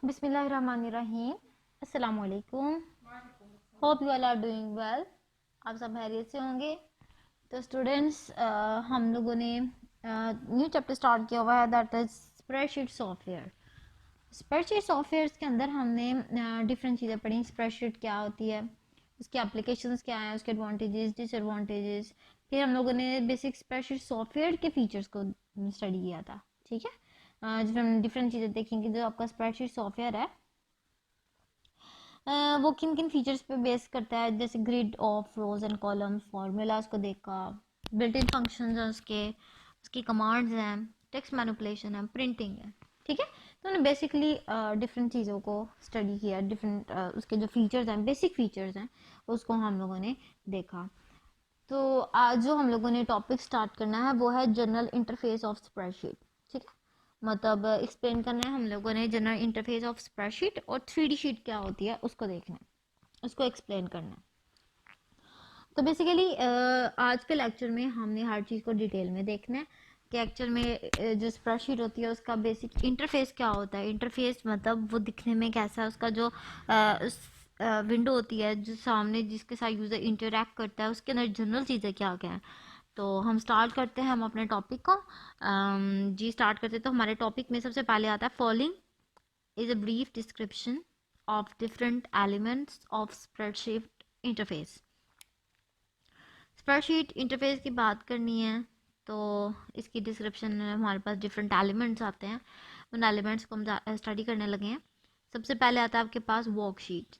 बिस्मिल्लाहिर्रहमानिर्रहीम। अस्सलाम वालेकुम। Hope you all are doing well. आप सब खैरियत से होंगे। तो स्टूडेंट्स, हम लोगों ने न्यू चैप्टर स्टार्ट किया हुआ है, that is spreadsheet software. Spreadsheet software के अंदर हमने डिफरेंट चीज़ें पढ़ी। स्प्रेडशीट क्या होती है, उसके एप्लीकेशंस क्या हैं, उसके एडवांटेजेस डिसएडवांटेजेस। फिर हम लोगों ने बेसिक स्प्रेडशीट सॉफ्टवेयर के फीचर्स को स्टडी किया था। ठीक है, जब हम डिफरेंट चीज़ें देखेंगे, जो आपका स्प्रेडशीट सॉफ्टवेयर है वो किन किन फीचर्स पे बेस करता है, जैसे grid of rows and columns, formulas को देखा, बिल्ट इन फंक्शंस हैं उसके, उसकी कमांड्स हैं, टेक्स्ट मैनिपुलेशन है, प्रिंटिंग है। ठीक है, तो उन्होंने बेसिकली डिफरेंट चीज़ों को स्टडी किया, डिफरेंट उसके जो फीचर्स हैं, बेसिक फीचर्स हैं, उसको हम लोगों ने देखा। तो आज जो हम लोगों ने टॉपिक स्टार्ट करना है वो है जनरल इंटरफेस ऑफ स्प्रेडशीट। ठीक है, मतलब एक्सप्लेन करना है हम लोगों ने जनरल इंटरफेस ऑफ स्प्रेडशीट, और 3D शीट क्या होती है उसको देखना है, उसको एक्सप्लेन करना है। तो बेसिकली आज के लेक्चर में हमने हर चीज़ को डिटेल में देखना है कि एक्चुअल में जो स्प्रेडशीट होती है उसका बेसिक इंटरफेस क्या होता है। इंटरफेस मतलब वो दिखने में कैसा है, उसका जो विंडो होती है जो सामने जिसके साथ यूज़र इंटरेक्ट करता है, उसके अंदर जनरल चीज़ें क्या क्या हैं। तो हम स्टार्ट करते हैं हम अपने टॉपिक को। जी स्टार्ट करते हैं। तो हमारे टॉपिक में सबसे पहले आता है following is a brief description of different elements of spreadsheet interface. Spreadsheet interface की बात करनी है तो इसकी डिस्क्रिप्शन में हमारे पास डिफरेंट एलिमेंट्स आते हैं। उन एलिमेंट्स को हम स्टडी करने लगे हैं। सबसे पहले आता है आपके पास वर्कशीट।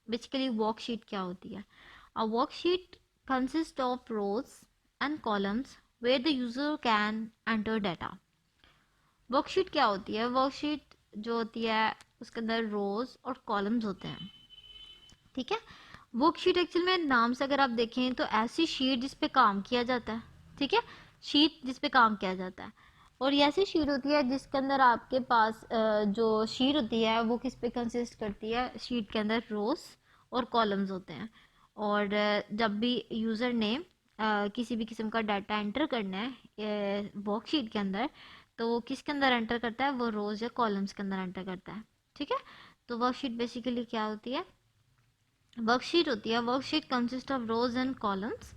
बेसिकली वर्कशीट क्या होती है? A worksheet consist of rows and columns where the user can enter data. Worksheet क्या होती है? वर्कशीट जो होती है उसके अंदर रोज और कॉलम्स होते हैं। ठीक है, वर्कशीट एक्चुअल में नाम से अगर आप देखें तो ऐसी शीट जिस पे काम किया जाता है। ठीक है, शीट जिस पे काम किया जाता है। और ये ऐसी शीट होती है जिसके अंदर आपके पास जो शीट होती है वो किस पे कंसिस्ट करती है? शीट के अंदर रोज और कॉलम्स होते हैं। और जब भी यूज़र ने किसी भी किस्म का डाटा एंटर करना है वर्कशीट के अंदर, तो वो किसके अंदर एंटर करता है? वो रोज या कॉलम्स के अंदर एंटर करता है। ठीक है, तो वर्कशीट बेसिकली क्या होती है? वर्कशीट होती है, worksheet consist of rows and columns.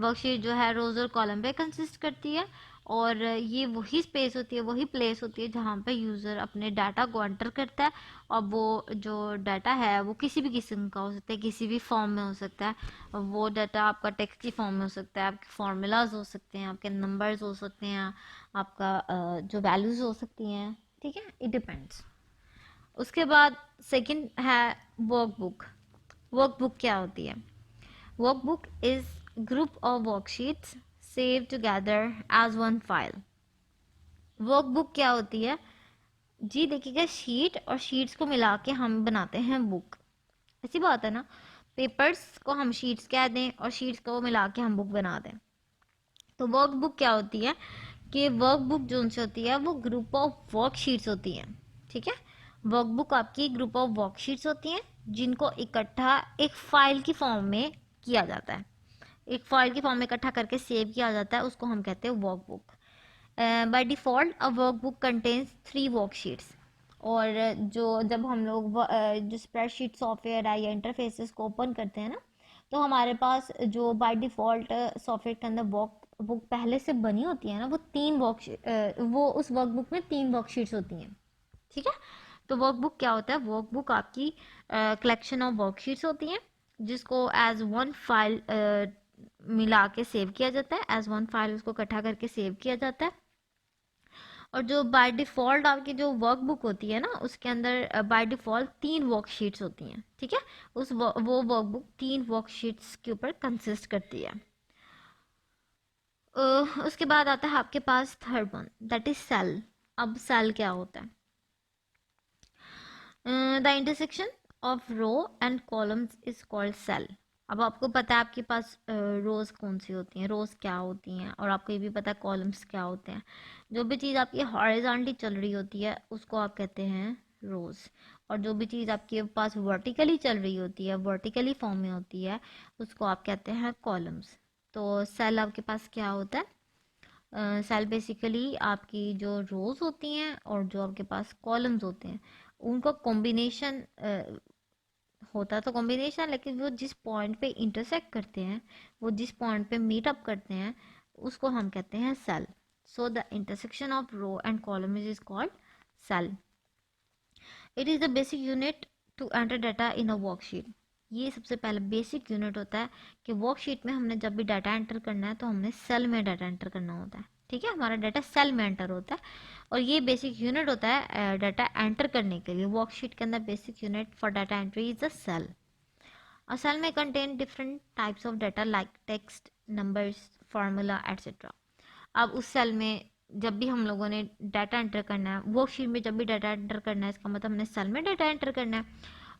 Worksheet जो है रोज और कॉलम पे कंसिस्ट करती है, और ये वही स्पेस होती है, वही प्लेस होती है जहाँ पे यूज़र अपने डाटा को एंटर करता है। और वो जो डाटा है वो किसी भी किस्म का हो सकता है, किसी भी फॉर्म में हो सकता है। वो डाटा आपका टेक्स्ट की फॉर्म में हो सकता है, आपके फार्मूलाज हो सकते हैं, आपके नंबर्स हो सकते हैं, आपका जो वैल्यूज़ हो सकती हैं। ठीक है, इट डिपेंड्स। उसके बाद सेकंड है वर्कबुक। वर्कबुक क्या होती है? Workbook is group of worksheets save together as one file. Workbook क्या होती है? जी देखिएगा, शीट और शीट्स को मिला के हम बनाते हैं बुक। ऐसी बात है ना, पेपर्स को हम शीट्स कह दें और शीट्स को मिला के हम बुक बना दें। तो वर्कबुक क्या होती है कि वर्कबुक जो उनसे होती है वो ग्रुप ऑफ वर्कशीट्स होती हैं। ठीक है, वर्कबुक आपकी ग्रुप ऑफ वर्कशीट्स होती हैं जिनको इकट्ठा एक फाइल की फॉर्म में किया जाता है। एक फाइल की फॉर्म में इकट्ठा करके सेव किया जाता है, उसको हम कहते हैं workbook. By default a workbook contains 3 worksheets. और जो जब हम लोग जो स्प्रेडशीट सॉफ्टवेयर है या इंटरफेसेस को ओपन करते हैं ना, तो हमारे पास जो बाय डिफ़ॉल्ट सॉफ्टवेयर के अंदर वर्कबुक पहले से बनी होती है ना, वो वो उस वर्कबुक में 3 वर्कशीट्स होती हैं। ठीक है, तो वर्कबुक क्या होता है? वर्कबुक आपकी कलेक्शन ऑफ वर्कशीट्स होती हैं जिसको एज वन फाइल मिला के सेव किया जाता है। एज वन फाइल उसको इकट्ठा करके सेव किया जाता है। और जो बाय डिफ़ॉल्ट आपकी जो वर्कबुक होती है ना, उसके अंदर बाय डिफ़ॉल्ट 3 वर्कशीट्स होती हैं। ठीक है, वो वर्कबुक 3 वर्कशीट्स के ऊपर कंसिस्ट करती है। उसके बाद आता है आपके पास third one, that is cell. अब सेल क्या होता है? The intersection of row and columns is called cell. अब आपको पता है आपके पास रोज कौन सी होती हैं, रोज क्या होती हैं, और आपको ये भी पता है कॉलम्स क्या होते हैं। जो भी चीज़ आपकी हॉरिजॉन्टली चल रही होती है उसको आप कहते हैं रोज, और जो भी चीज़ आपके पास वर्टिकली चल रही होती है, वर्टिकली फॉर्म में होती है, उसको आप कहते हैं कॉलम्स। तो सेल आपके पास क्या होता है? सेल बेसिकली आपकी जो रोज होती हैं और जो आपके पास कॉलम्स होते हैं, उनका कॉम्बिनेशन होता तो कॉम्बिनेशन, लेकिन वो जिस पॉइंट पे इंटरसेक्ट करते हैं, वो जिस पॉइंट पे मीट अप करते हैं, उसको हम कहते हैं cell. So the intersection of row and column is called cell. It is the basic unit to enter data in a worksheet. ये सबसे पहले बेसिक यूनिट होता है कि वर्कशीट में हमने जब भी डाटा एंटर करना है तो हमने सेल में डाटा एंटर करना होता है. ठीक है, हमारा डाटा सेल में एंटर होता है और ये बेसिक यूनिट होता है डाटा एंटर करने के लिए. वर्कशीट के अंदर basic unit for data entry is a cell. A cell may contain different types of data like text, numbers, formula, etc. अब उस सेल में जब भी हम लोगों ने डाटा एंटर करना है, वर्कशीट में जब भी डाटा एंटर करना है, इसका मतलब हमने सेल में डाटा एंटर करना है.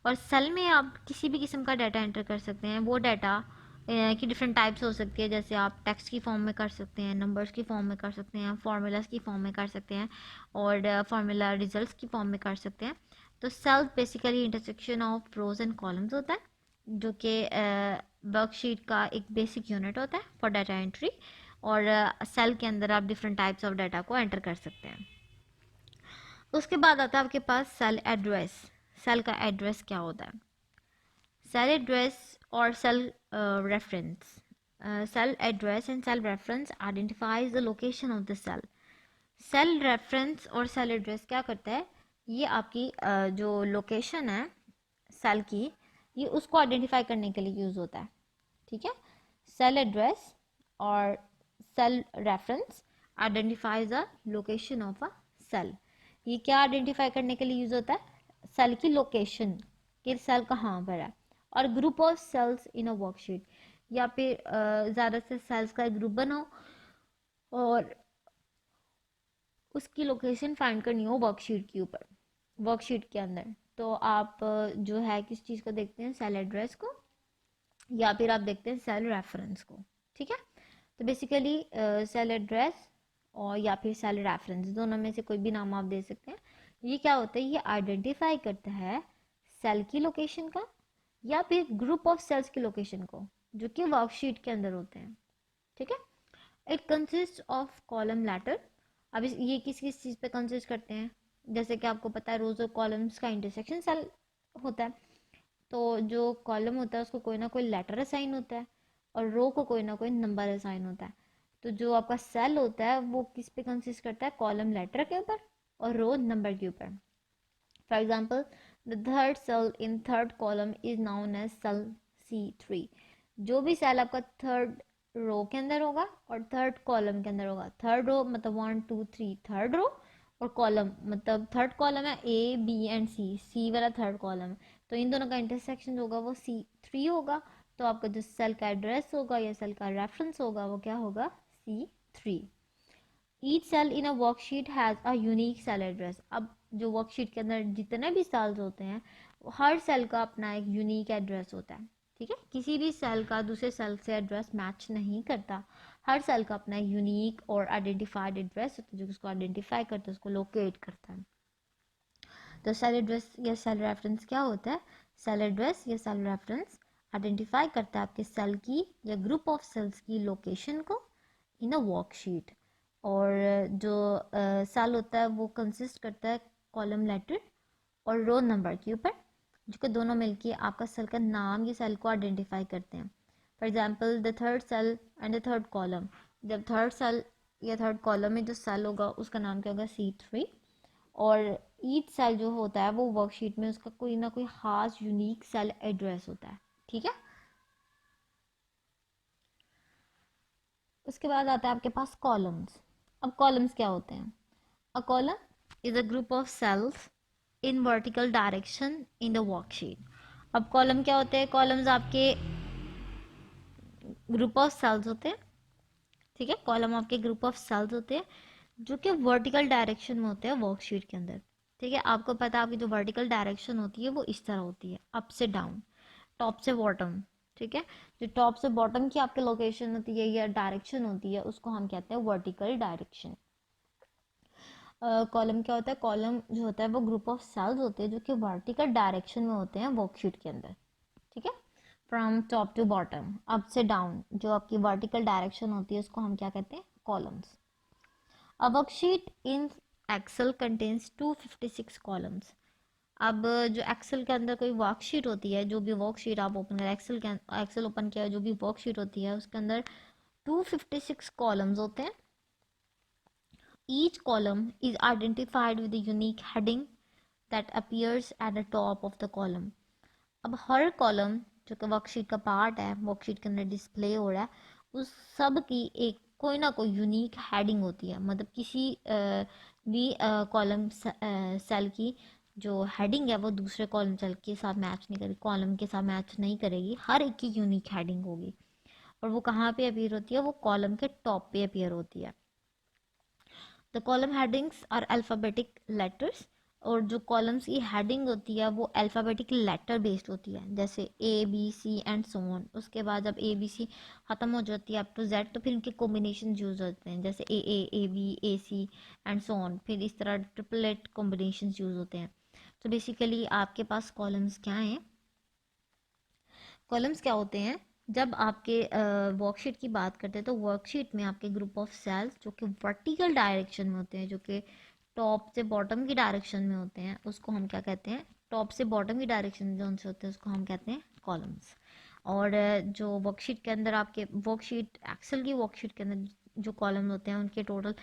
और सेल में आप किसी भी किस्म का डाटा एंटर कर सकते हैं. वो डाटा की डिफरेंट टाइप्स हो सकती है, जैसे आप टेक्स्ट की फॉर्म में कर सकते हैं, नंबर्स की फॉर्म में कर सकते हैं, फार्मूलाज की फॉर्म में कर सकते हैं और फार्मूला रिजल्ट्स की फॉर्म में कर सकते हैं. तो cell basically intersection of rows and columns होता है, जो कि वर्कशीट का एक बेसिक यूनिट होता है फॉर डाटा एंट्री. और सेल के अंदर आप डिफरेंट टाइप्स ऑफ डाटा को एंटर कर सकते हैं. उसके बाद आता है आपके पास सेल एड्रेस. सेल का एड्रेस क्या होता है? सेल एड्रेस और cell reference. Cell address and cell reference identifies the location of the cell. Cell reference और सेल एड्रेस क्या करता है? ये आपकी जो लोकेशन है सेल की, ये उसको आइडेंटिफाई करने के लिए यूज़ होता है. ठीक है, सेल एड्रेस और cell reference identifies the location of a cell. ये क्या आइडेंटिफाई करने के लिए यूज़ होता है? सेल की लोकेशन, कि सेल कहाँ पर है. और group of cells in a worksheet, या फिर ज़्यादा से सेल्स का एक ग्रुप बनाओ और उसकी लोकेशन फाइंड करनी हो वर्कशीट के ऊपर, वर्कशीट के अंदर. तो आप जो है किस चीज़ को देखते हैं? सेल एड्रेस को, या फिर आप देखते हैं सेल रेफरेंस को. ठीक है, तो बेसिकली सेल एड्रेस और या फिर सेल रेफरेंस, दोनों में से कोई भी नाम आप दे सकते हैं. ये क्या होता है? ये आइडेंटिफाई करता है सेल की लोकेशन का या फिर ग्रुप ऑफ सेल्स की लोकेशन को, जो कि वर्कशीट के अंदर होते हैं. ठीक है, it consist of column letter. अब ये किस किस चीज़ पे कंसिस्ट करते हैं? जैसे कि आपको पता है रोज और कॉलम्स का इंटरसेक्शन सेल होता है. तो जो कॉलम होता है उसको कोई ना कोई लेटर असाइन होता है और रो को कोई ना कोई नंबर असाइन होता है. तो जो आपका सेल होता है वो किस पे कंसिस्ट करता है? कॉलम लेटर के ऊपर और रो नंबर के ऊपर. For example, the third cell in third column is known as cell C3. जो भी सेल आपका थर्ड रो के अंदर होगा और थर्ड कॉलम के अंदर होगा. थर्ड रो मतलब 1 2 3 थर्ड रो, और कॉलम मतलब थर्ड कॉलम है A B and C वाला थर्ड कॉलम है. तो इन दोनों का इंटरसेक्शन होगा वो C3 होगा. तो आपका जो सेल का एड्रेस होगा या सेल का रेफरेंस होगा वो क्या होगा? C3. Each cell in a worksheet has a unique cell address. अब जो वर्कशीट के अंदर जितने भी सेल्स होते हैं, हर सेल का अपना एक यूनिक एड्रेस होता है. ठीक है, किसी भी सेल का दूसरे सेल से एड्रेस मैच नहीं करता. हर सेल का अपना यूनिक और आइडेंटिफाइड एड्रेस होता है, जो उसको आइडेंटिफाई करता है, उसको लोकेट करता है. तो सेल एड्रेस या सेल रेफरेंस क्या होता है? सेल एड्रेस या सेल रेफरेंस आइडेंटिफाई करता है आपके सेल की या ग्रुप ऑफ सेल्स की लोकेशन को इन अ वर्कशीट. और जो सेल होता है वो कंसिस्ट करता है कॉलम लेटर और रो नंबर के ऊपर, जो कि दोनों मिलके आपका सेल का नाम या सेल को आइडेंटिफाई करते हैं. For example, the third cell and the third column. जब थर्ड सेल या थर्ड कॉलम में जो सेल होगा उसका नाम क्या होगा? C3. और ईच सेल जो होता है वो वर्कशीट में उसका कोई ना कोई खास यूनिक सेल एड्रेस होता है. ठीक है, उसके बाद आता है आपके पास कॉलम्स. अब कॉलम्स क्या होते हैं? A column is a group of cells in vertical direction in the worksheet. अब कॉलम क्या होते हैं? कॉलम्स आपके ग्रुप ऑफ सेल्स होते हैं. ठीक है, कॉलम आपके ग्रुप ऑफ सेल्स होते हैं जो कि वर्टिकल डायरेक्शन में होते हैं वर्कशीट के अंदर. ठीक है, आपको पता है आपकी जो वर्टिकल डायरेक्शन होती है वो इस तरह होती है, अप से डाउन, टॉप से बॉटम. ठीक है, जो टॉप से बॉटम की आपकी लोकेशन होती है या डायरेक्शन होती है उसको हम कहते हैं वर्टिकल डायरेक्शन. कॉलम क्या होता है? कॉलम जो होता है वो ग्रुप ऑफ सेल्स होते हैं जो कि वर्टिकल डायरेक्शन में होते हैं वर्कशीट के अंदर. ठीक है, from top to bottom, up से डाउन, जो आपकी वर्टिकल डायरेक्शन होती है उसको हम क्या कहते हैं? Columns. A worksheet in Excel contains 256 columns. अब जो एक्सेल के अंदर कोई वर्कशीट होती है, जो भी वर्कशीट आप ओपन करें, एक्सेल ओपन किया, जो भी वर्कशीट होती है उसके अंदर 256 कॉलम्स होते हैं. Each column is identified with a unique heading that appears at the top of the column. अब हर कॉलम जो कि वर्कशीट का पार्ट है, वर्कशीट के अंदर डिस्प्ले हो रहा है, उस सब की एक कोई ना कोई यूनिक हेडिंग होती है. मतलब किसी भी कॉलम सेल की जो हेडिंग है वो दूसरे कॉलम सेल के साथ मैच नहीं करेगी, कॉलम के साथ मैच नहीं करेगी. हर एक की यूनिक हेडिंग होगी. और वो कहाँ पे अपीयर होती है? वो कॉलम के टॉप पे अपीयर होती है. The column headings are alphabetic letters. और जो कॉलम्स की हेडिंग होती है वो अल्फ़ाबेटिक लेटर बेस्ड होती है, जैसे A B C and so on. उसके बाद जब ए बी सी ख़त्म हो जाती है अप टू जेड, तो फिर इनके कॉम्बिनेशन यूज़ होते हैं, जैसे A B A C and so on. फिर इस तरह ट्रिपलेट कॉम्बिनेशन यूज़ होते हैं. तो बेसिकली आपके पास कॉलम्स क्या हैं? कॉलम्स क्या होते हैं? जब आपके वर्कशीट की बात करते हैं तो वर्कशीट में आपके ग्रुप ऑफ सेल्स जो कि वर्टिकल डायरेक्शन में होते हैं, जो कि टॉप से बॉटम की डायरेक्शन में होते हैं, उसको हम क्या कहते हैं? टॉप से बॉटम की डायरेक्शन में जो उनसे होते हैं उसको हम कहते हैं कॉलम्स. और जो वर्कशीट के अंदर आपके वर्कशीट एक्सेल की वर्कशीट के अंदर जो कॉलम होते हैं उनके टोटल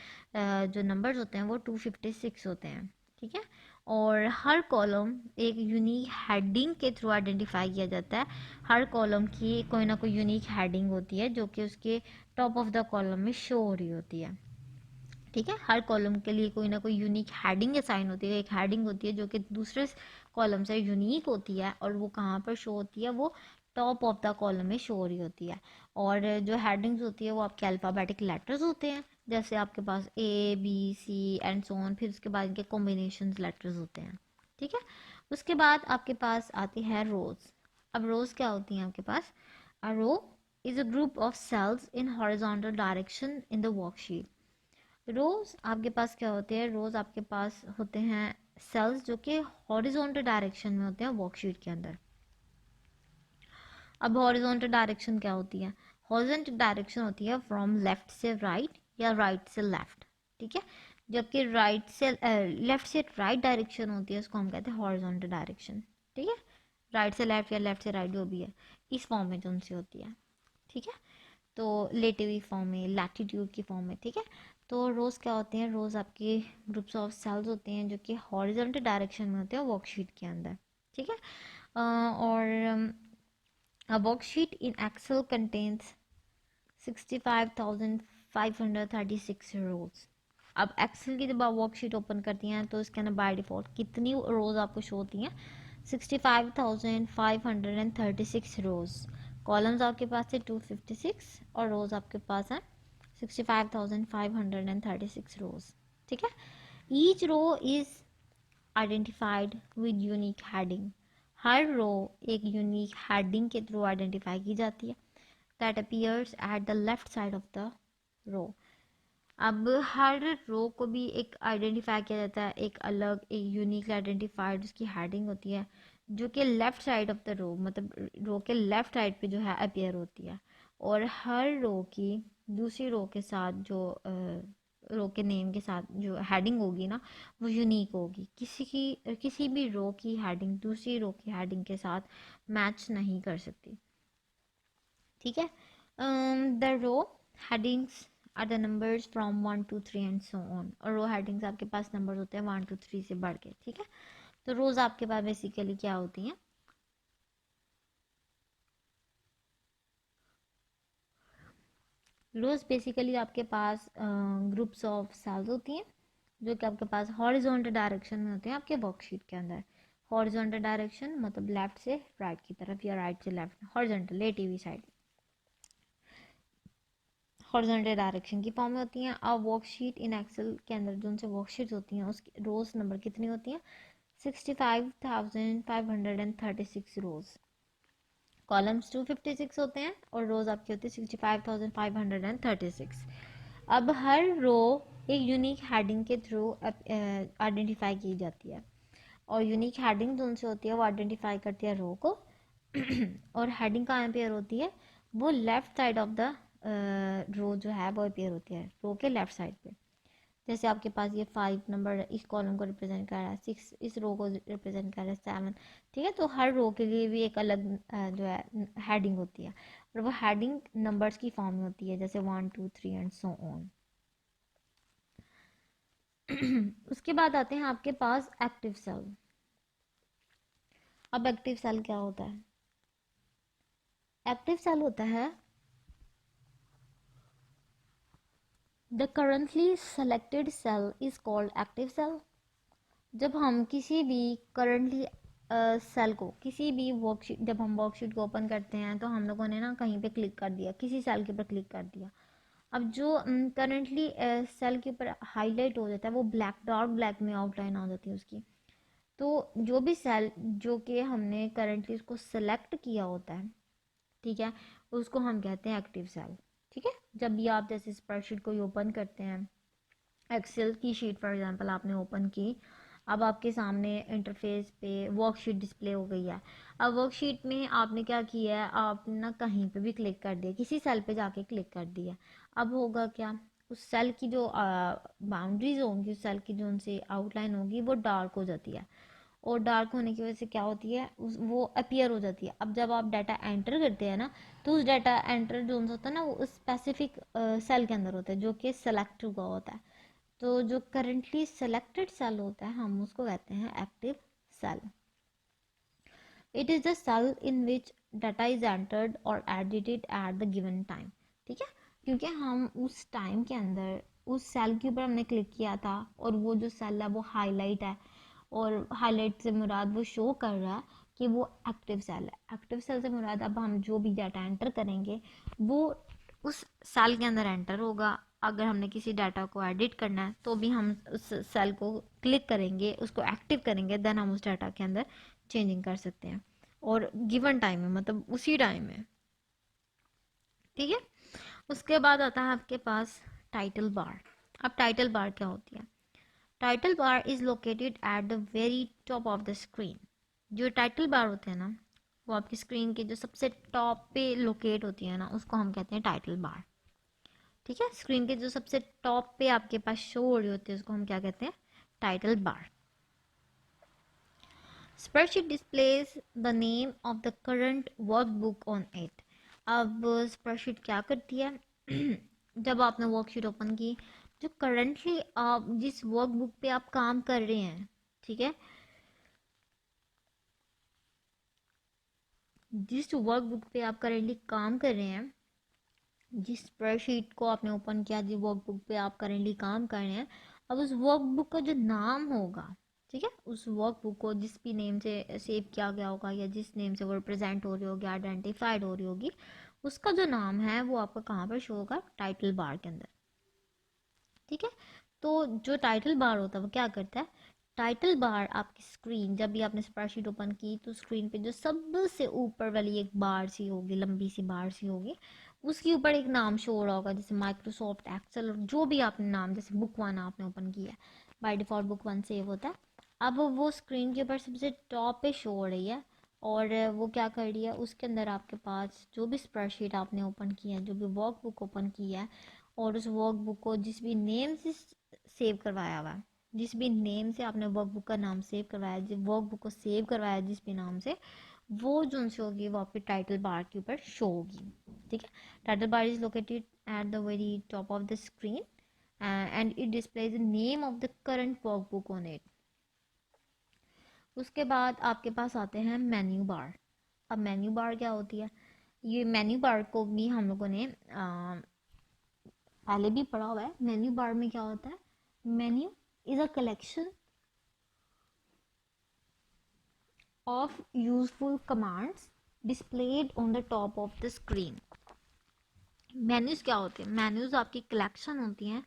जो नंबर्स होते हैं वो 256 होते हैं. ठीक है. और हर कॉलम एक यूनिक हेडिंग के थ्रू आइडेंटिफाई किया जाता है. हर कॉलम की कोई ना कोई यूनिक हेडिंग होती है जो कि उसके टॉप ऑफ द कॉलम में शो हो रही होती है. ठीक है. हर कॉलम के लिए कोई ना कोई यूनिक हेडिंग असाइन होती है. एक हेडिंग होती है जो कि दूसरे कॉलम से यूनिक होती है और वो कहाँ पर शो होती है? वो टॉप ऑफ द कॉलम में शो हो रही होती है. और जो हेडिंग्स होती है वो आपके अल्फ़ाबेटिक लेटर्स होते हैं, जैसे आपके पास A B C and so on. फिर उसके बाद इनके कॉम्बिनेशन लेटर्स होते हैं. ठीक है. उसके बाद आपके पास आती है रोज. अब रोज क्या होती हैं आपके पास? A row is a group of cells in horizontal direction in the worksheet. Rows आपके पास क्या होते हैं? रोज आपके पास होते हैं सेल्स जो कि हॉरिजॉन्टल डायरेक्शन में होते हैं वर्कशीट के अंदर. अब हॉरिजॉन्टल डायरेक्शन क्या होती है? हॉरिजॉन्टल डायरेक्शन होती है फ्रॉम लेफ्ट से राइट या राइट से लेफ्ट. ठीक है. जबकि राइट से लेफ्ट से राइट डायरेक्शन होती है उसको हम कहते हैं हॉरिजॉन्टल डायरेक्शन. ठीक है. राइट से लेफ्ट या लेफ्ट से राइट जो भी है, इस फॉर्म में जो उनसे होती है. ठीक है. तो लेटे हुई फॉर्म में, लैटिट्यूड की फॉर्म में. ठीक है. तो रोज़ क्या होते हैं? रोज़ आपके ग्रुप्स ऑफ सेल्स होते हैं जो कि हॉरिजॉन्टल डायरेक्शन में होते हैं वर्कशीट के अंदर. ठीक है. और a worksheet in Excel contains 65,536 rows. अब एक्सेल की जब आप वर्कशीट ओपन करती हैं तो इसके अंदर बाय डिफ़ॉल्ट कितनी रोज़ आपको शो होती हैं? 65,536 रोज़. कॉलम्स आपके पास है 256 और रोज़ आपके पास है 65,536 रोज़. ठीक है. Each row is identified with unique heading. हर रो एक यूनिक हेडिंग के थ्रू आइडेंटिफाई की जाती है, that appears at the left side of the row. अब हर रो को भी एक आइडेंटिफाई किया जाता है, एक अलग एक यूनिक आइडेंटिफाइड उसकी हेडिंग होती है जो कि left side of the row, मतलब रो के लेफ़्ट साइड पे जो है अपीयर होती है. और हर रो की दूसरी रो के साथ जो रो के नेम के साथ जो हेडिंग होगी ना वो यूनिक होगी. किसी भी रो की हेडिंग दूसरी रो की हेडिंग के साथ मैच नहीं कर सकती. ठीक है. The row headings are the numbers from 1 to 3 and so on. और रो हेडिंग्स आपके पास नंबर होते हैं 1 to 3 से बढ़ के. ठीक है. तो रोज आपके पास बेसिकली क्या होती हैं? रोज बेसिकली आपके पास ग्रुप्स ऑफ सेल्स होती हैं जो कि आपके पास हॉरिजॉन्टल डायरेक्शन में होते हैं आपके वर्कशीट के अंदर. हॉरिजॉन्टल डायरेक्शन मतलब लेफ्ट से राइट की तरफ या राइट से लेफ्ट. हॉरिजॉन्टल लेटी हुई साइड हॉरिजॉन्टल डायरेक्शन की फॉर्म में होती हैं. अब वर्कशीट इन एक्सेल के अंदर जो उनसे वर्कशीट्स होती हैं उसकी रोज नंबर कितनी होती हैं? 65,536 रोज. कॉलम्स 256 होते हैं और रोज आपकी होती है 65,536. अब हर रो एक यूनिक हेडिंग के थ्रू आइडेंटिफाई की जाती है. और यूनिक हेडिंग जो उनसे होती है वो आइडेंटिफाई करती है रो को. और हेडिंग कहाँ पे होती है? वो left side of the row जो है वो अपेयर होती है रो के लेफ्ट साइड पे. जैसे आपके पास ये 5 नंबर इस कॉलम को रिप्रेजेंट कर रहा है, 6 इस रो को रिप्रेजेंट कर रहा है, 7, ठीक है। तो हर रो के लिए भी एक अलग जो है हेडिंग होती है, और वो हेडिंग नंबर्स की फॉर्म में होती है, जैसे 1 2 3 एंड सो ऑन। उसके बाद आते हैं आपके पास एक्टिव सेल। अब एक्टिव सेल क्या होता है? एक्टिव सेल होता है the currently selected cell is called active cell. जब हम किसी भी करंटली सेल को, किसी भी वर्कशीट, जब हम वर्कशीट को ओपन करते हैं तो हम लोगों ने ना कहीं पे क्लिक कर दिया, किसी सेल के ऊपर क्लिक कर दिया। अब जो करंटली सेल के ऊपर हाईलाइट हो जाता है, वो ब्लैक, डार्क ब्लैक में आउटलाइन आ जाती है उसकी। तो जो भी सेल जो कि हमने करंटली उसको सेलेक्ट किया होता है, ठीक है, उसको हम कहते हैं एक्टिव सेल। ठीक है, जब भी आप जैसे स्प्रेडशीट को ओपन करते हैं, एक्सेल की शीट फॉर एग्जांपल आपने ओपन की, अब आपके सामने इंटरफेस पे वर्कशीट डिस्प्ले हो गई है। अब वर्कशीट में आपने क्या किया है, आपने ना कहीं पे भी क्लिक कर दिया, किसी सेल पे जाके क्लिक कर दिया। अब होगा क्या, उस सेल की जो बाउंड्रीज होंगी, उस सेल की जो उनसे आउटलाइन होगी, वो डार्क हो जाती है। और डार्क होने की वजह से क्या होती है, वो अपीयर हो जाती है। अब जब आप डाटा एंटर करते हैं ना, तो उस डाटा एंटर जो होता है ना, वो स्पेसिफिक सेल के अंदर होता है, जो कि सेलेक्ट हुआ होता है। तो जो करंटली सेलेक्टेड सेल होता है, हम उसको कहते हैं active cell. It is the cell in which data is entered और edited at the given time. ठीक है, क्योंकि हम उस टाइम के अंदर उस सेल के ऊपर हमने क्लिक किया था, और वो जो सेल है वो हाईलाइट है, और हाईलाइट से मुराद वो शो कर रहा है कि वो एक्टिव सेल है। एक्टिव सेल से मुराद अब हम जो भी डाटा एंटर करेंगे वो उस सेल के अंदर एंटर होगा। अगर हमने किसी डाटा को एडिट करना है तो भी हम उस सेल को क्लिक करेंगे, उसको एक्टिव करेंगे, देन हम उस डाटा के अंदर चेंजिंग कर सकते हैं, और गिवन टाइम में, मतलब उसी टाइम में। ठीक है, उसके बाद आता है आपके पास टाइटल बार। अब टाइटल बार क्या होती है? Title bar is located at the very top of the screen. जो टाइटल बार होते हैं ना, वो आपकी स्क्रीन के जो सबसे टॉप पे लोकेट होती है ना, उसको हम कहते हैं टाइटल बार। ठीक है, स्क्रीन के जो सबसे टॉप पे आपके पास शो हो रही होती है, उसको हम क्या कहते हैं? Title bar. Spreadsheet displays the name of the current workbook on it. अब स्प्रेडशीट क्या करती है? जब आपने वर्कशीट ओपन की, जो करंटली आप जिस वर्कबुक पे आप काम कर रहे हैं, ठीक है, जिस वर्कबुक पे आप करेंटली काम कर रहे हैं, जिस स्प्रेडशीट को आपने ओपन किया, जिस वर्कबुक पे आप करेंटली काम कर रहे हैं, अब उस वर्कबुक का जो नाम होगा, ठीक है, उस वर्कबुक को जिस भी नेम से सेव किया गया होगा, या जिस नेम से वो रिप्रेजेंट हो रही होगी, आइडेंटिफाइड हो रही होगी, उसका जो नाम है वो आपका कहाँ पर शो होगा? टाइटल बार के अंदर। ठीक है, तो जो टाइटल बार होता है वो क्या करता है? टाइटल बार आपकी स्क्रीन, जब भी आपने स्प्रेडशीट ओपन की, तो स्क्रीन पे जो सबसे ऊपर वाली एक बार सी होगी, लंबी सी बार सी होगी, उसके ऊपर एक नाम शो हो रहा होगा, जैसे माइक्रोसॉफ्ट एक्सेल, और जो भी आपने नाम, जैसे बुक वन आपने ओपन किया है, by default book one save होता है। अब वो स्क्रीन के ऊपर सबसे टॉप पे शो हो रही है, और वो क्या कर रही है, उसके अंदर आपके पास जो भी स्प्रेडशीट आपने ओपन किया है, जो भी वर्कबुक ओपन किया है, और उस वर्कबुक को जिस भी नेम से सेव करवाया हुआ है, जिस भी नेम से आपने वर्कबुक का नाम सेव करवाया, जिस वर्कबुक को सेव करवाया जिस भी नाम से, वो जो उनसे होगी वो आपके टाइटल बार के ऊपर शो होगी। ठीक है, title bar is located at the very top of the screen and it displays the name of the current workbook on it. उसके बाद आपके पास आते हैं मेन्यू बार। अब मेन्यू बार क्या होती है? ये मेन्यू बार को भी हम लोगों ने पहले भी पढ़ा हुआ है। मेन्यू बार में क्या होता है? Menu is a collection of useful commands displayed on the top of the screen। Menus क्या होते हैं? मेन्यूज आपकी कलेक्शन होती हैं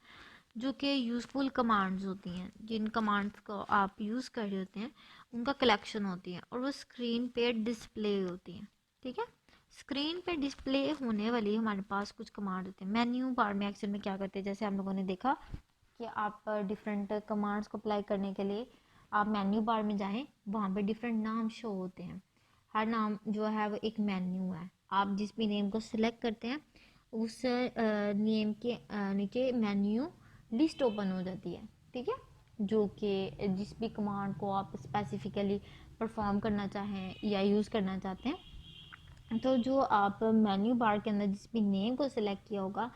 जो कि यूज़फुल कमांड्स होती हैं, जिन कमांड्स को आप यूज़ कर रहे होते हैं उनका कलेक्शन होती है, और वो स्क्रीन पे डिस्प्ले होती हैं। ठीक है, स्क्रीन पे डिस्प्ले होने वाली हमारे पास कुछ कमांड होते हैं। मेन्यू बार में एक्चुअल में क्या करते हैं, जैसे हम लोगों ने देखा कि आप डिफरेंट कमांड्स को अप्लाई करने के लिए आप मेन्यू बार में जाएं, वहाँ पे डिफरेंट नाम शो होते हैं। हर नाम जो है वो एक मेन्यू है। आप जिस भी नेम को सिलेक्ट करते हैं, उस नेम के नीचे मेन्यू लिस्ट ओपन हो जाती है, ठीक है, जो कि जिस भी कमांड को आप स्पेसिफिकली परफॉर्म करना चाहें या यूज़ करना चाहते हैं, तो जो आप मेन्यू बार के अंदर जिस भी नेम को सिलेक्ट किया होगा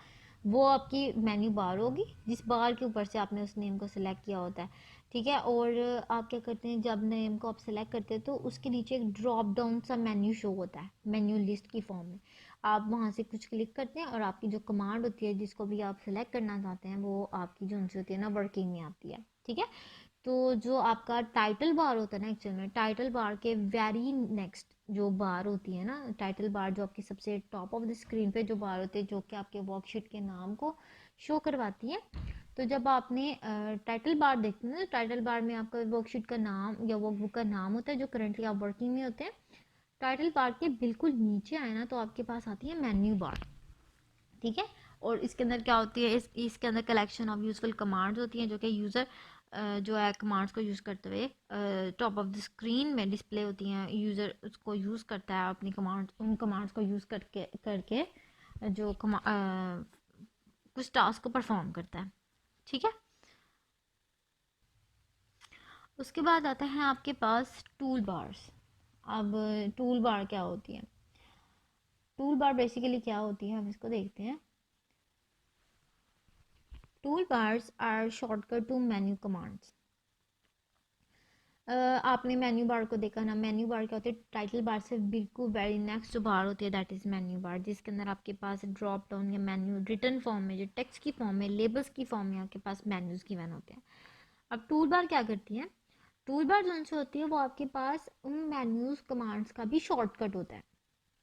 वो आपकी मेन्यू बार होगी, जिस बार के ऊपर से आपने उस नेम को सिलेक्ट किया होता है, ठीक है। और आप क्या करते हैं, जब नेम को आप सिलेक्ट करते हैं तो उसके नीचे एक ड्रॉप डाउन सा मेन्यू शो होता है मेन्यू लिस्ट की फॉर्म में। आप वहाँ से कुछ क्लिक करते हैं और आपकी जो कमांड होती है जिसको भी आप सिलेक्ट करना चाहते हैं वो आपकी जो उनसे होती है ना वर्किंग में आती है, ठीक है। तो जो आपका टाइटल बार होता है ना, एक्चुअल में टाइटल बार के वेरी नेक्स्ट जो बार होती है ना, टाइटल बार जो आपकी सबसे टॉप ऑफ द स्क्रीन पे जो बार होती है जो कि आपके वर्कशीट के नाम को शो करवाती है। तो जब आपने टाइटल बार देखते हैं ना, टाइटल बार में आपका वर्कशीट का नाम या वर्कबुक का नाम होता है जो करंटली आप वर्किंग में होते हैं। टाइटल बार के बिल्कुल नीचे आए ना तो आपके पास आती है मेन्यू बार, ठीक है। और इसके अंदर क्या होती है, इसके अंदर कलेक्शन ऑफ यूजफुल कमांड्स होती हैं जो कि यूज़र जो है कमांड्स को यूज़ करते हुए टॉप ऑफ द स्क्रीन में डिस्प्ले होती हैं। यूज़र उसको यूज़ करता है अपनी कमांड्स, उन कमांड्स को यूज़ करके करके जो कुछ टास्क को परफॉर्म करता है, ठीक है। उसके बाद आता है आपके पास टूल बार्स। अब टूल बार क्या होती है, टूल बार बेसिकली क्या होती है हम इसको देखते हैं। Tool bars are shortcut to menu commands. आपने मेन्यू बार को देखा ना, मेन्यू बार क्या होती है, टाइटल बार से बिल्कुल वेरी नेक्स्ट जो बार होती है दैट इज़ मेन्यू बार, जिसके अंदर आपके पास ड्रॉप डाउन या मेन्यू रिटर्न फॉर्म में, जो टेक्स्ट की फॉर्म में, लेबल्स की फॉर्म में आपके पास मेन्यूज़ गिवन होते हैं। अब टूल बार क्या करती है, टूल बार जो से होती है वो आपके पास उन मेन्यूज़ कमांड्स का भी शॉर्टकट होता है,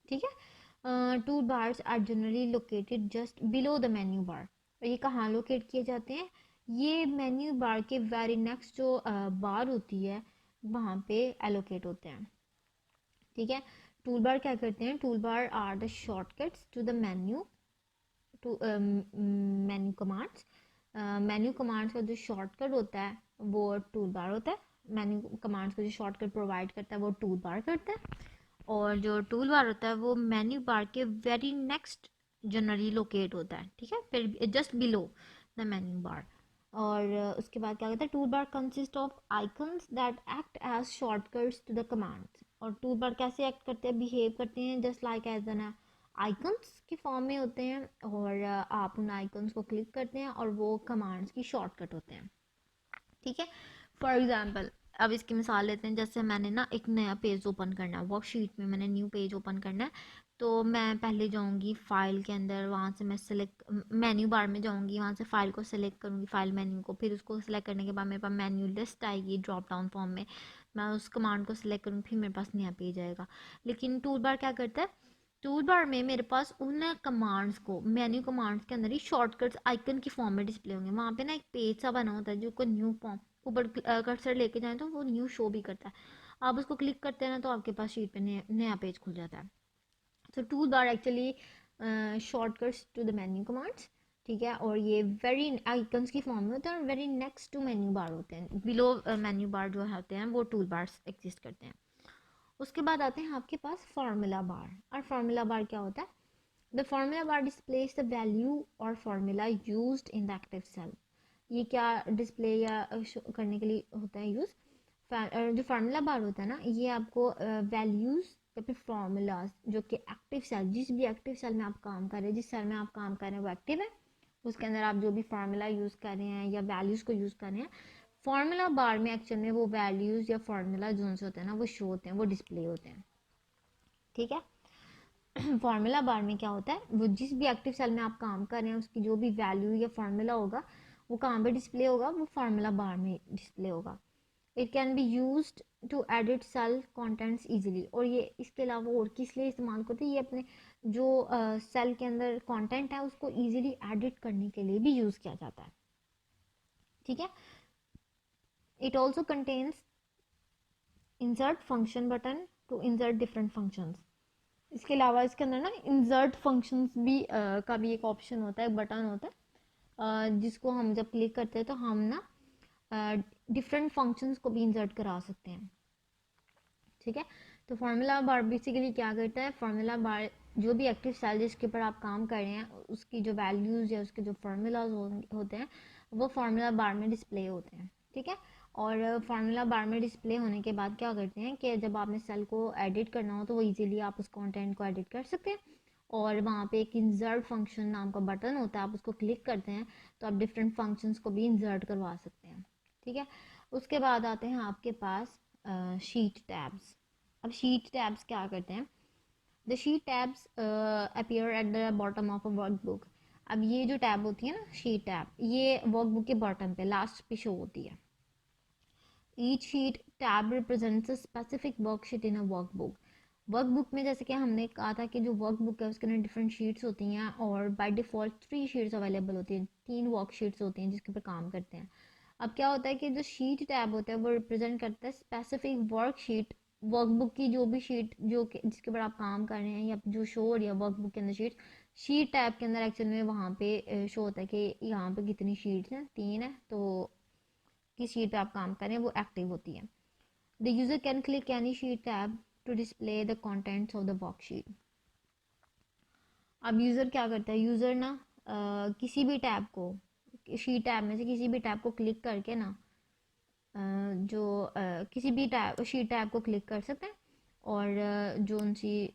ठीक है। Tool bars are generally located just below the menu bar. और ये कहाँ लोकेट किए जाते हैं, ये मेन्यू बार के वेरी नेक्स्ट जो बार होती है वहाँ पे एलोकेट होते हैं, ठीक है। टूल बार क्या करते हैं, tool bar are the shortcuts to the menu, to menu commands. Menu commands का जो शॉर्टकट होता है वो टूल बार होता है। मेन्यू कमांड्स को जो शॉर्टकट प्रोवाइड करता है वो टूल बार करता है। और जो टूल बार होता है वो मेन्यू बार के वेरी नेक्स्ट जनरली लोकेट होता है, ठीक है, फिर just below the menu bar. और उसके बाद क्या कहता है, tool bar consist of icons that act as shortcuts to the commands. और टूल बार कैसे एक्ट करते हैं, बिहेव करते हैं just like as an icons के फॉर्म में होते हैं। और आप उन आइकन्स को क्लिक करते हैं और वो कमांड्स की शॉर्टकट होते हैं, ठीक है। फॉर एग्जाम्पल अब इसकी मिसाल लेते हैं, जैसे मैंने ना एक नया पेज ओपन करना है, वर्कशीट में मैंने न्यू पेज ओपन करना है। तो मैं पहले जाऊंगी फाइल के अंदर, वहाँ से मैं सेलेक्ट मेन्यू बार में जाऊंगी, वहाँ से फाइल को सेलेक्ट करूंगी, फाइल मेन्यू को, फिर उसको सेलेक्ट करने के बाद मेरे पास मेन्यू लिस्ट आएगी ड्रॉप डाउन फॉर्म में, मैं उस कमांड को सिलेक्ट करूँगी, फिर मेरे पास नया पेज आएगा। लेकिन टूल बार क्या करता है, टूल बार में मेरे पास उन कमांड्स को मेन्यू कमांड्स के अंदर ही शॉर्टकट्स आइकन की फॉर्म में डिस्प्ले होंगे। वहाँ पे ना एक पेज सा बना होता है जो को न्यू फॉर्म ऊपर कर्सर लेके जाएं तो वो न्यू शो भी करता है। आप उसको क्लिक करते हैं ना तो आपके पास शीट पे नया पेज खुल जाता है। तो tool bar actually shortcuts to the menu commands, ठीक है। और ये वेरी आइकन्स की फॉर्म में होते हैं और very next to menu bar होते हैं, बिलो मेन्यू बार जो होते हैं वो टूल बार्स एग्जिस्ट करते हैं। उसके बाद आते हैं आपके पास फार्मूला बार। और फार्मूला बार क्या होता है, the formula bar displays the value और formula used in the active cell. ये क्या डिस्प्ले या करने के लिए होता है यूज़, जो फार्मूला बार होता है ना ये आपको वैल्यूज़ या फिर फार्मूलाज जो कि एक्टिव सेल, जिस भी एक्टिव सेल में आप काम कर रहे हैं, जिस सेल में आप काम कर रहे हैं वो एक्टिव है, उसके अंदर आप जो भी फार्मूला यूज़ कर रहे हैं या वैल्यूज़ को यूज़ कर रहे हैं, फार्मूला बार में एक्चुअल में वो वैल्यूज़ या फार्मूला जो से होते हैं ना वो शो होते हैं, वो डिस्प्ले होते हैं, ठीक है। फार्मूला बार में क्या होता है, वो जिस भी एक्टिव सेल में आप काम कर रहे हैं उसकी जो भी वैल्यू या फार्मूला होगा वो कहाँ पे डिस्प्ले होगा, वो फार्मूला बार में डिस्प्ले होगा। It can be use to edit cell contents easily. और ये इसके अलावा और किस लिए इस्तेमाल करते हैं, ये अपने जो सेल के अंदर कंटेंट है उसको ईजिली एडिट करने के लिए भी यूज़ किया जाता है, ठीक है। It also contains insert function button to insert different functions. इसके अलावा इसके अंदर ना इंसर्ट फंक्शंस भी का भी एक ऑप्शन होता है, बटन होता है, जिसको हम जब क्लिक करते हैं तो हम ना डिफरेंट फंक्शंस को भी इंसर्ट करा सकते हैं, ठीक है। तो फार्मूला बार बेसिकली क्या करता है, फार्मूला बार जो भी एक्टिव सेल जिसके ऊपर आप काम कर रहे हैं उसकी जो वैल्यूज़ या उसके जो फार्मूलाज होते हैं वो फार्मूला बार में डिस्प्ले होते हैं, ठीक है। और फार्मूला बार में डिस्प्ले होने के बाद क्या करते हैं कि जब आपने सेल को एडिट करना हो तो वो इजीली आप उस कंटेंट को एडिट कर सकते हैं। और वहाँ पे एक इंसर्ट फंक्शन नाम का बटन होता है, आप उसको क्लिक करते हैं तो आप डिफरेंट फंक्शंस को भी इंसर्ट करवा सकते हैं, ठीक है। उसके बाद आते हैं आपके पास शीट टैब्स। अब शीट टैब्स क्या करते हैं? The sheet tabs appear at the bottom of a workbook. अब ये जो टैब होती है ना, शीट टैब, ये वर्कबुक के बॉटम पे लास्ट पे शो होती है। Each sheet tab represents a specific worksheet in a workbook. Workbook में जैसे कि हमने कहा था कि जो वर्कबुक है उसके अंदर डिफरेंट शीट्स होती हैं और बाय डिफ़ॉल्ट 3 शीट्स अवेलेबल होती हैं, 3 वर्कशीट्स होती हैं जिसके ऊपर काम करते हैं। अब क्या होता है कि जो शीट टैब होता है वो रिप्रेजेंट करता है स्पेसिफिक वर्कशीट, वर्कबुक की जो भी शीट जिसके ऊपर आप काम कर रहे हैं या जो शो हो रही है वर्कबुक के अंदर शीट टैब के अंदर एक्चुअल में वहाँ पे शो होता है कि यहाँ पे कितनी शीट्स हैं, 3 है, तो किस शीट पे आप काम कर रहे हैं वो एक्टिव होती है। The user can click any sheet tab to display the contents of the worksheet. अब यूज़र क्या करता है? यूज़र ना किसी भी टैब को, शीट टैब में से किसी भी टैब को क्लिक करके ना किसी भी टैब शीट टैब को क्लिक कर सकते हैं और जो उनसी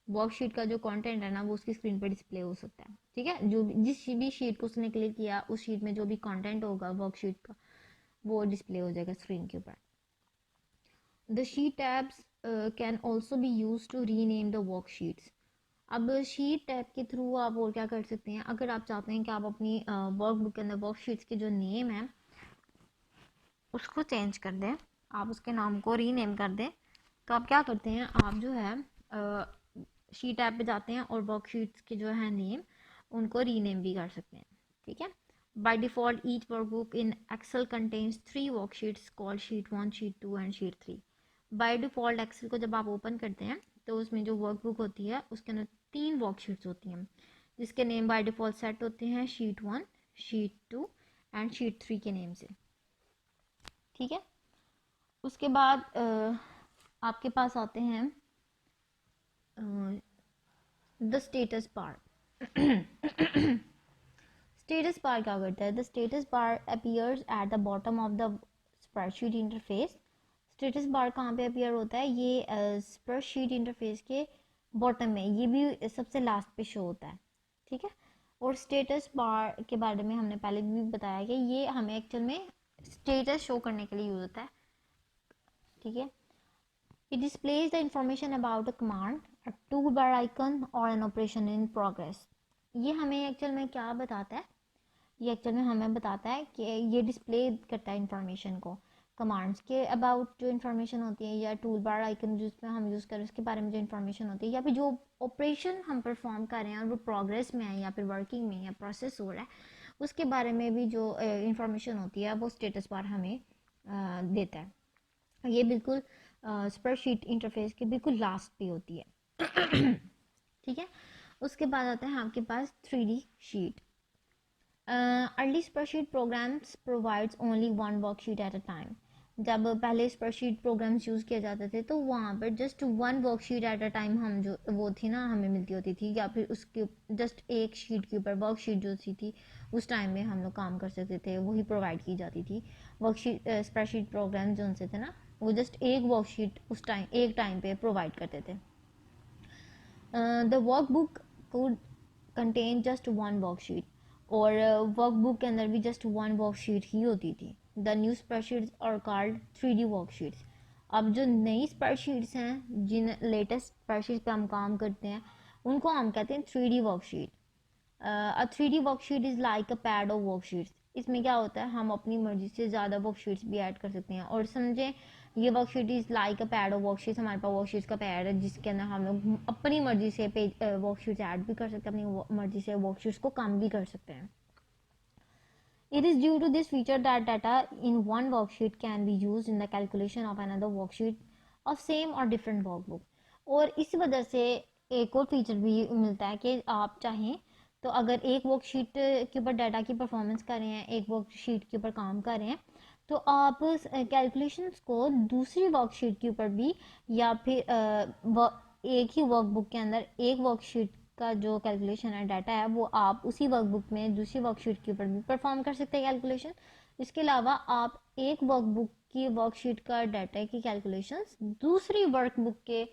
वर्कशीट का जो कंटेंट है ना वो उसकी स्क्रीन पर डिस्प्ले हो सकता है, ठीक है। जिस भी शीट को उसने क्लिक किया उस शीट में जो भी कंटेंट होगा वर्कशीट का वो डिस्प्ले हो जाएगा स्क्रीन के ऊपर। The sheet tabs can also be use to rename the worksheets. अब शीट टैब के थ्रू आप और क्या कर सकते हैं? अगर आप चाहते हैं कि आप अपनी वर्कबुक के अंदर वर्कशीट्स के जो नेम है उसको चेंज कर दें, आप उसके नाम को रीनेम कर दें, तो आप क्या करते हैं? आप जो है शीट ऐप पे जाते हैं और वर्कशीट्स के जो है नेम उनको रीनेम भी कर सकते हैं, ठीक है। By default each workbook in Excel contains 3 worksheets called sheet 1, sheet 2 and sheet 3। By default Excel को जब आप ओपन करते हैं तो उसमें जो वर्कबुक होती है उसके अंदर 3 वर्कशीट्स होती हैं जिसके नेम बाय डिफ़ॉल्ट सेट होते हैं शीट 1, शीट 2 एंड शीट 3 के नेम से, ठीक है। उसके बाद आपके पास आते हैं the status bar. Status bar क्या करता है? The status bar appears at the bottom of the spreadsheet interface. Status bar कहाँ पे अपीयर होता है? ये स्प्रेडशीट इंटरफेस के बॉटम में, ये भी सबसे लास्ट पे शो होता है, ठीक है। और स्टेटस बार के बारे में हमने पहले भी बताया कि ये हमें एक्चुअल में स्टेटस शो करने के लिए यूज़ होता है, ठीक है। It displays the information about a command, a toolbar icon or an operation in progress. ये हमें एक्चुअल में क्या बताता है? ये एक्चुअल में हमें बताता है कि ये डिस्प्ले करता है इंफॉर्मेशन को, कमांड्स के अबाउट जो इन्फॉर्मेशन होती है या टूल बार आइकन जिसमें हम यूज़ करें उसके बारे में जो इन्फॉर्मेशन होती है या फिर जो ऑपरेशन हम परफॉर्म कर रहे हैं और वो प्रोग्रेस में है या फिर वर्किंग में या प्रोसेस हो रहा है उसके बारे में भी जो इन्फॉर्मेशन होती है वो स्टेटस बार हमें देता है। ये बिल्कुल स्प्रेडशीट इंटरफेस के बिल्कुल लास्ट पे होती है, ठीक है। उसके बाद आता है आपके पास 3D sheet. Early spreadsheet programs provides only one worksheet at a time. जब पहले स्प्रेडशीट प्रोग्राम्स यूज़ किए जाते थे तो वहाँ पर just one worksheet at a time हम जो वो थी ना हमें मिलती होती थी, या फिर उसके जस्ट एक शीट के ऊपर वर्कशीट जो थी उस टाइम में हम लोग काम कर सकते थे, वही प्रोवाइड की जाती थी। वर्कशीट स्प्रेडशीट प्रोग्राम जो उनसे थे ना वो जस्ट एक वर्कशीट उस टाइम एक टाइम पे प्रोवाइड करते थे। The workbook could contain just one worksheet, और वर्कबुक के अंदर भी जस्ट वन वर्कशीट ही होती थी। द न्यू स्प्रेडशीट्स और कॉल्ड 3D वर्कशीट्स। अब जो नई स्प्रेडशीट्स हैं, जिन लेटेस्ट स्प्रेडशीट पे हम काम करते हैं उनको हम कहते हैं 3D worksheet. A 3D worksheet is like a pad of worksheets. इसमें क्या होता है, हम अपनी मर्जी से ज़्यादा वर्कशीट्स भी ऐड कर सकते हैं। और समझें ये worksheet is like a pad of worksheets, हमारे पास वर्कशीट्स का पैड है जिसके अंदर हम लोग अपनी मर्जी से पेज वर्कशीट्स ऐड भी कर सकते हैं, अपनी मर्जी से वर्कशीट्स को कम भी कर सकते हैं। It is due to this feature that data in one worksheet can be used in the calculation of another worksheet of same or different workbook. और इस वजह से एक और फीचर भी मिलता है कि आप चाहें तो अगर एक वर्कशीट के ऊपर डाटा की परफॉर्मेंस कर रहे हैं, एक वर्कशीट के ऊपर काम कर रहे हैं, तो आप कैलकुलेशंस को दूसरी वर्कशीट के ऊपर भी या फिर एक ही वर्कबुक के अंदर एक वर्कशीट का जो कैलकुलेशन है, डाटा है, वो आप उसी वर्कबुक में दूसरी वर्कशीट के ऊपर भी परफॉर्म कर सकते हैं कैलकुलेशन। इसके अलावा आप एक वर्कबुक की वर्कशीट का डाटा की कैलकुलेशंस दूसरी वर्कबुक के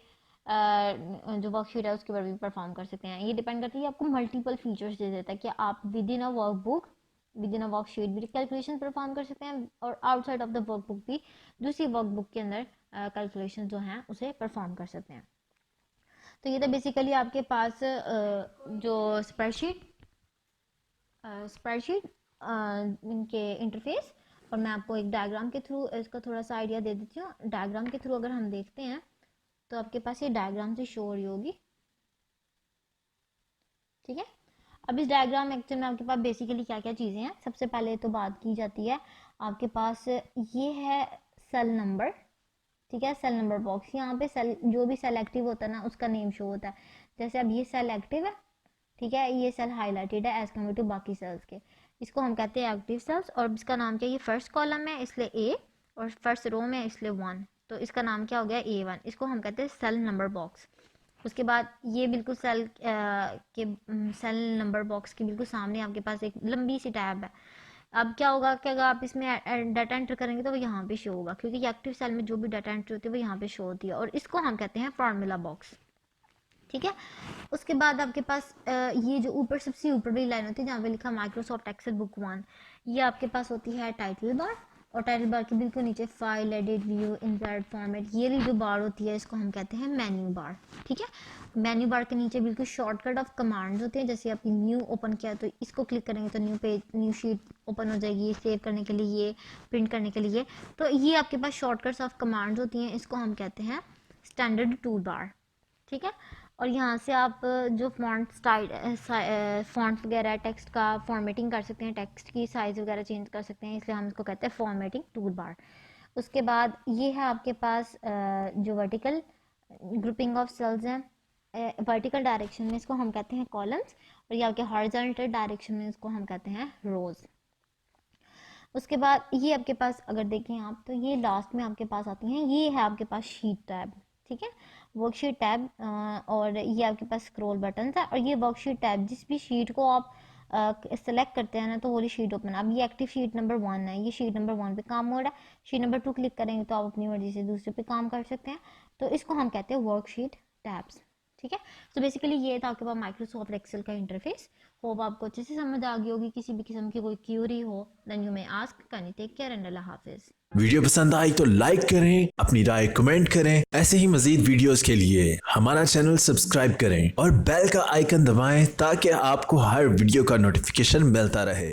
जो वर्कशीट है उसके ऊपर भी परफॉर्म कर सकते हैं। ये डिपेंड करती है, आपको मल्टीपल फीचर्स दे देता है कि आप with in a workbook, with in a worksheet भी कैलकुलेशन परफॉर्म कर सकते हैं और आउटसाइड ऑफ द वर्कबुक भी दूसरी वर्कबुक के अंदर कैलकुलेशन जो हैं उसे परफॉर्म कर सकते हैं। तो ये तो बेसिकली आपके पास जो स्प्रेडशीट इनके इंटरफेस, और मैं आपको एक डायग्राम के थ्रू इसका थोड़ा सा आइडिया दे देती हूँ। डायग्राम के थ्रू अगर हम देखते हैं तो आपके पास ये डायग्राम से शो हो रही होगी, ठीक है। अब इस डायग्राम एक्चुअल में आपके पास बेसिकली क्या क्या चीज़ें हैं। सबसे पहले तो बात की जाती है, आपके पास ये है सेल नंबर, ठीक है, सेल नंबर बॉक्स। यहाँ पे सेल, जो भी सेल एक्टिव होता है ना उसका नेम शो होता है। जैसे अब ये सेल एक्टिव है, ठीक है, ये सेल हाईलाइटेड है एज कम्पेयर टू बाकी सेल्स के, इसको हम कहते हैं एक्टिव सेल्स। और इसका नाम क्या है, ये फर्स्ट कॉलम है इसलिए ए, और फर्स्ट रो में इसलिए 1, तो इसका नाम क्या हो गया A1। इसको हम कहते हैं सेल नंबर बॉक्स। उसके बाद ये बिल्कुल सेल नंबर बॉक्स के बिल्कुल सामने आपके पास एक लंबी सी टैब है। अब क्या होगा कि अगर आप इसमें डाटा एंटर करेंगे तो वो यहाँ पे शो होगा, क्योंकि एक्टिव सेल में जो भी डाटा एंट्री होती है वो यहाँ पे शो होती है, और इसको हम कहते हैं फार्मूला बॉक्स, ठीक है। उसके बाद आपके पास ये जो ऊपर सबसे ऊपर वाली लाइन होती है जहाँ पे लिखा माइक्रोसॉफ्ट एक्सेल बुक 1, ये आपके पास होती है टाइटल बार, और टाइटल बार के बिल्कुल नीचे file, edit, view, insert, format, ये जो बार होती है इसको हम कहते हैं मेन्यू बार, ठीक है। मेन्यू बार के नीचे बिल्कुल शॉर्टकट ऑफ कमांड्स होते हैं। जैसे आपने न्यू ओपन किया तो इसको क्लिक करेंगे तो new page, new sheet open हो जाएगी, सेव करने के लिए ये, प्रिंट करने के लिए। तो ये आपके पास शॉर्टकट्स ऑफ कमांड्स होती हैं, इसको हम कहते हैं स्टैंडर्ड टूल बार, ठीक है। और यहाँ से आप जो फॉन्ट स्टाइल, फॉन्ट वगैरह, टेक्स्ट का फॉर्मेटिंग कर सकते हैं, टेक्स्ट की साइज़ वगैरह चेंज कर सकते हैं, इसलिए हम इसको कहते हैं फॉर्मेटिंग टूल बार। उसके बाद ये है आपके पास जो वर्टिकल ग्रुपिंग ऑफ सेल्स हैं, वर्टिकल डायरेक्शन में इसको हम कहते हैं कॉलम्स, और ये आपके हॉरिजॉन्टल डायरेक्शन में इसको हम कहते हैं रोज। उसके बाद ये आपके पास अगर देखें आप तो ये लास्ट में आपके पास आती हैं, ये है आपके पास शीट टैब, ठीक है, वर्कशीट टैब, और ये आपके पास स्क्रॉल बटन है, और ये वर्कशीट टैब जिस भी शीट को आप सेलेक्ट करते हैं ना तो वो शीट ओपन। अब ये एक्टिव शीट नंबर 1 है, ये शीट नंबर 1 पे काम हो रहा है, शीट नंबर 2 क्लिक करेंगे तो आप अपनी मर्जी से दूसरे पे काम कर सकते हैं, तो इसको हम कहते हैं वर्कशीट टैब्स, ठीक है। तो बेसिकली ये था आपके पास माइक्रोसॉफ्ट एक्सेल का इंटरफेस। होप आपको अच्छे से समझ आ गई होगी। किसी भी किस्म की कोई क्यूरी हो then you may ask. Can you take care and अल्लाह हाफिज। वीडियो पसंद आई तो लाइक करें, अपनी राय कमेंट करें। ऐसे ही मजीद वीडियोस के लिए हमारा चैनल सब्सक्राइब करें और बेल का आइकन दबाएं ताकि आपको हर वीडियो का नोटिफिकेशन मिलता रहे।